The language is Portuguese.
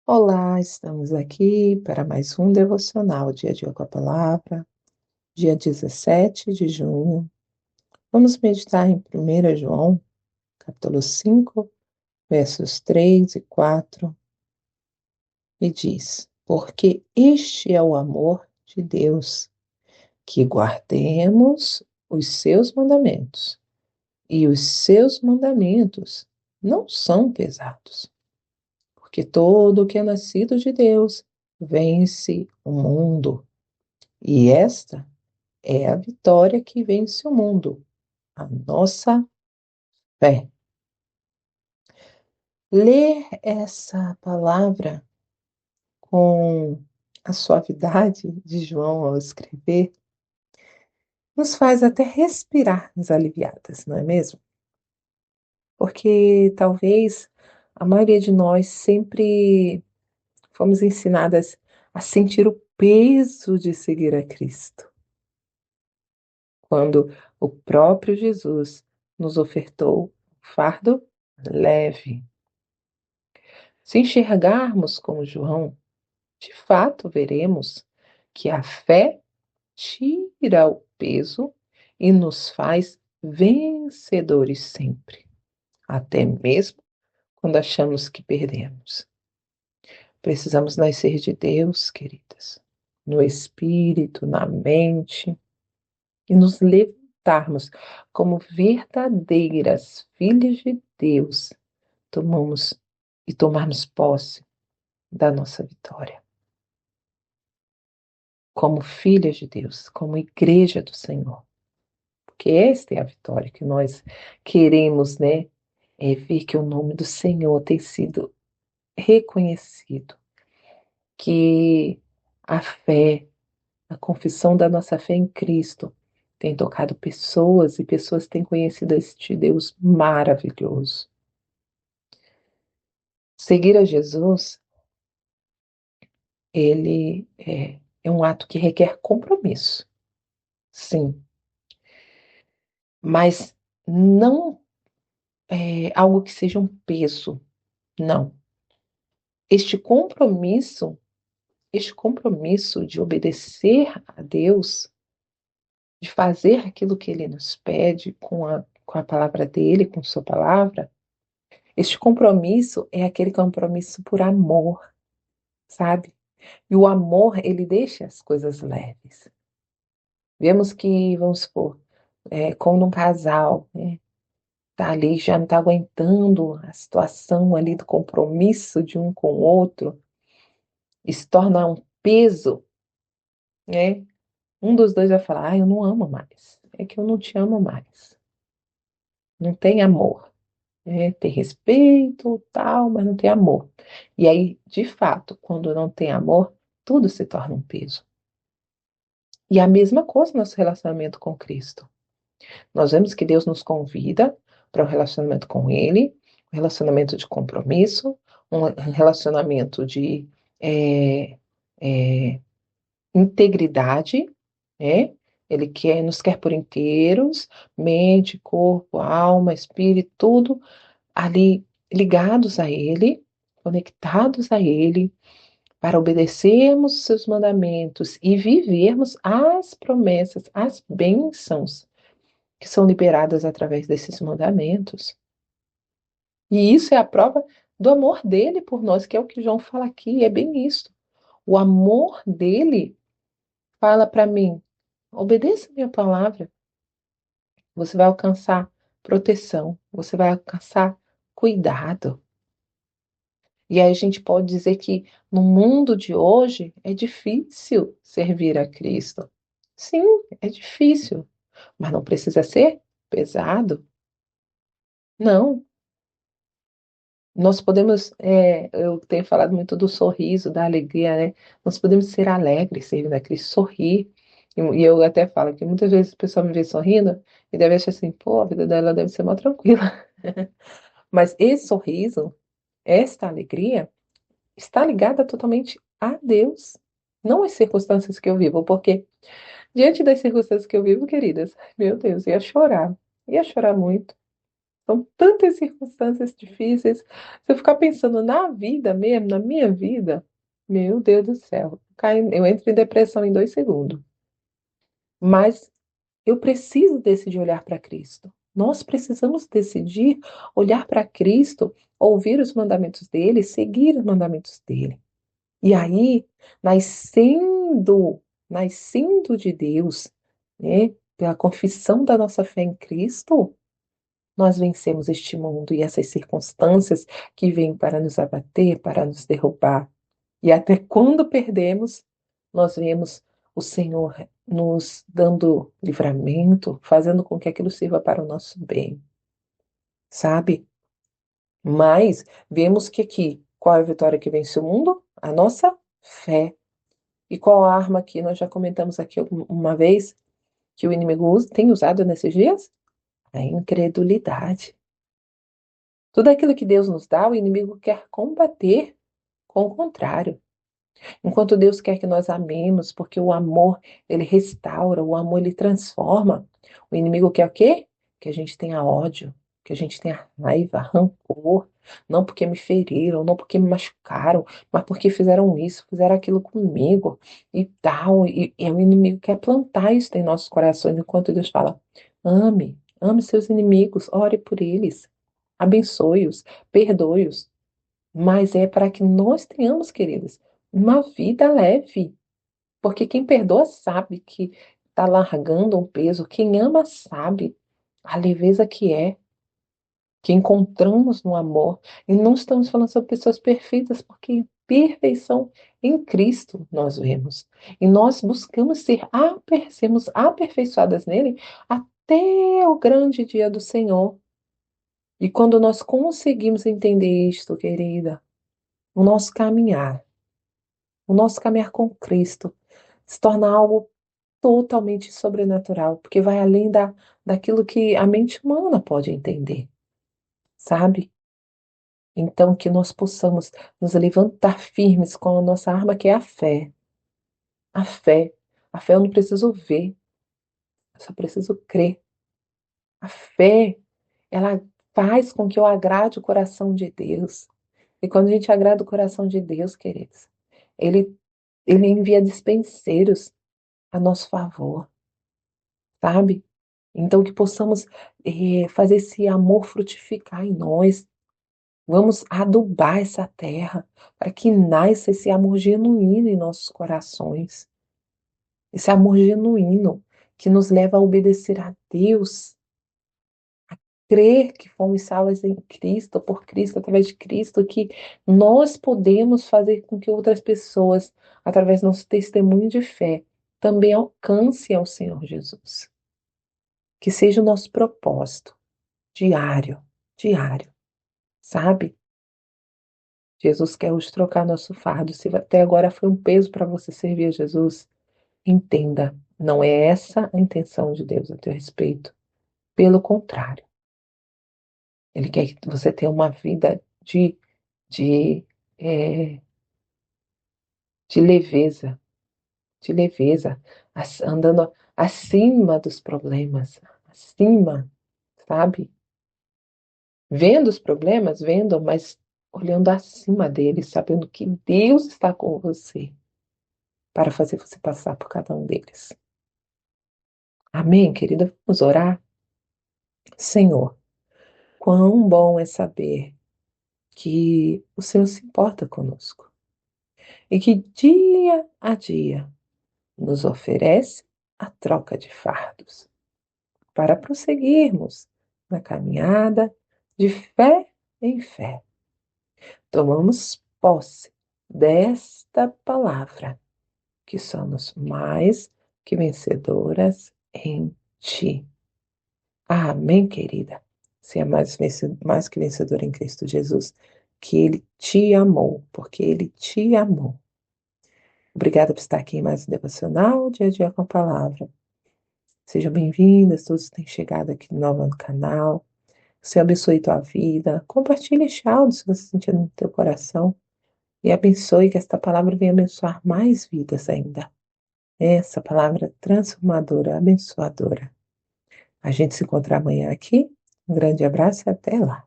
Olá, estamos aqui para mais um devocional Dia a Dia com a Palavra, dia 17 de junho. Vamos meditar em 1 João, capítulo 5, versos 3 e 4, e diz: Porque este é o amor de Deus, que guardemos os seus mandamentos, e os seus mandamentos não são pesados, porque todo o que é nascido de Deus vence o mundo. E esta é a vitória que vence o mundo, a nossa fé. Ler essa palavra com a suavidade de João ao escrever nos faz até respirar aliviadas, não é mesmo? Porque talvez a maioria de nós sempre fomos ensinadas a sentir o peso de seguir a Cristo, quando o próprio Jesus nos ofertou um fardo leve. Se enxergarmos como João, de fato veremos que a fé tira o peso e nos faz vencedores sempre, até mesmo quando achamos que perdemos. Precisamos nascer de Deus, queridas, no espírito, na mente, e nos levantarmos como verdadeiras filhas de Deus, tomamos e tomarmos posse da nossa vitória. Como filhas de Deus, como igreja do Senhor. Porque esta é a vitória que nós queremos, né? É ver que o nome do Senhor tem sido reconhecido, que a fé, a confissão da nossa fé em Cristo tem tocado pessoas e pessoas têm conhecido este Deus maravilhoso. Seguir a Jesus, ele é um ato que requer compromisso, sim, mas não algo que seja um peso, não. Este compromisso, este compromisso de obedecer a Deus, de fazer aquilo que Ele nos pede com a palavra dEle, com sua palavra, este compromisso é aquele compromisso por amor, sabe? E o amor, ele deixa as coisas leves. Vemos que, vamos supor, quando um casal, né, tá ali, já não está aguentando a situação ali do compromisso de um com o outro, e se torna um peso, né? Um dos dois vai falar, eu não amo mais. É que eu não te amo mais. Não tem amor. Tem respeito, tal, mas não tem amor. E aí, de fato, quando não tem amor, tudo se torna um peso. E a mesma coisa no nosso relacionamento com Cristo. Nós vemos que Deus nos convida para um relacionamento com Ele, um relacionamento de compromisso, um relacionamento de é, é, integridade, né? Ele nos quer por inteiros, mente, corpo, alma, espírito, tudo ali ligados a Ele, conectados a Ele, para obedecermos os seus mandamentos e vivermos as promessas, as bênçãos que são liberadas através desses mandamentos. E isso é a prova do amor dele por nós, que é o que João fala aqui, é bem isso. O amor dele fala para mim: obedeça a minha palavra, você vai alcançar proteção, você vai alcançar cuidado. E aí a gente pode dizer que no mundo de hoje é difícil servir a Cristo. Sim, é difícil, mas não precisa ser pesado. Não. Nós podemos, eu tenho falado muito do sorriso, da alegria, né? Nós podemos ser alegres, servindo a Cristo, sorrir. E eu até falo que muitas vezes o pessoal me vê sorrindo e deve achar assim, pô, a vida dela deve ser mó tranquila. Mas esse sorriso, esta alegria, está ligada totalmente a Deus, não às circunstâncias que eu vivo, porque diante das circunstâncias que eu vivo, queridas, meu Deus, ia chorar muito. São tantas circunstâncias difíceis. Se eu ficar pensando na vida mesmo, na minha vida, meu Deus do céu, eu entro em depressão em 2 segundos. Mas eu preciso decidir olhar para Cristo. Nós precisamos decidir olhar para Cristo, ouvir os mandamentos dele, seguir os mandamentos dele. E aí, nascendo, nascendo de Deus, né, pela confissão da nossa fé em Cristo, nós vencemos este mundo e essas circunstâncias que vêm para nos abater, para nos derrubar. E até quando perdemos, nós vemos o Senhor nos dando livramento, fazendo com que aquilo sirva para o nosso bem, sabe? Mas vemos que aqui, qual é a vitória que vence o mundo? A nossa fé. E qual a arma que nós já comentamos aqui uma vez que o inimigo tem usado nesses dias? A incredulidade. Tudo aquilo que Deus nos dá, o inimigo quer combater com o contrário. Enquanto Deus quer que nós amemos, porque o amor, ele restaura, o amor, ele transforma. O inimigo quer o quê? Que a gente tenha ódio, que a gente tenha raiva, rancor. Não porque me feriram, não porque me machucaram, mas porque fizeram isso, fizeram aquilo comigo e tal. E o inimigo quer plantar isso em nossos corações, enquanto Deus fala: ame, ame seus inimigos, ore por eles, abençoe-os, perdoe-os. Mas é para que nós tenhamos, queridas, uma vida leve. Porque quem perdoa sabe que está largando um peso. Quem ama sabe a leveza que encontramos no amor. E não estamos falando sobre pessoas perfeitas, porque perfeição em Cristo nós vemos. E nós buscamos sermos aperfeiçoadas nele até o grande dia do Senhor. E quando nós conseguimos entender isto, querida, o nosso caminhar, o nosso caminhar com Cristo se torna algo totalmente sobrenatural, porque vai além daquilo que a mente humana pode entender, sabe? Então, que nós possamos nos levantar firmes com a nossa arma, que é a fé. A fé. A fé eu não preciso ver, eu só preciso crer. A fé, ela faz com que eu agrade o coração de Deus. E quando a gente agrada o coração de Deus, queridos, ele, ele envia dispenseiros a nosso favor, sabe? Então, que possamos fazer esse amor frutificar em nós. Vamos adubar essa terra para que nasça esse amor genuíno em nossos corações. Esse amor genuíno que nos leva a obedecer a Deus, crer que fomos salvos em Cristo, por Cristo, através de Cristo, que nós podemos fazer com que outras pessoas, através do nosso testemunho de fé, também alcancem ao Senhor Jesus. Que seja o nosso propósito diário, diário, sabe? Jesus quer hoje trocar nosso fardo. Se até agora foi um peso para você servir a Jesus, entenda, não é essa a intenção de Deus a teu respeito. Pelo contrário, Ele quer que você tenha uma vida de, é, de leveza, andando acima dos problemas, acima, sabe? Vendo os problemas, vendo, mas olhando acima deles, sabendo que Deus está com você para fazer você passar por cada um deles. Amém, querida? Vamos orar? Senhor, quão bom é saber que o Senhor se importa conosco e que dia a dia nos oferece a troca de fardos para prosseguirmos na caminhada de fé em fé. Tomamos posse desta palavra, que somos mais que vencedoras em Ti. Amém, querida? Você é mais que vencedora em Cristo Jesus, que Ele te amou, porque Ele te amou. Obrigada por estar aqui em mais um devocional, dia a dia com a palavra. Sejam bem-vindas, todos que têm chegado aqui novo no canal. O Senhor abençoe tua vida. Compartilhe este áudio se você sentir no teu coração. E abençoe que esta palavra venha abençoar mais vidas ainda. Essa palavra transformadora, abençoadora. A gente se encontra amanhã aqui, Um grande abraço e até lá.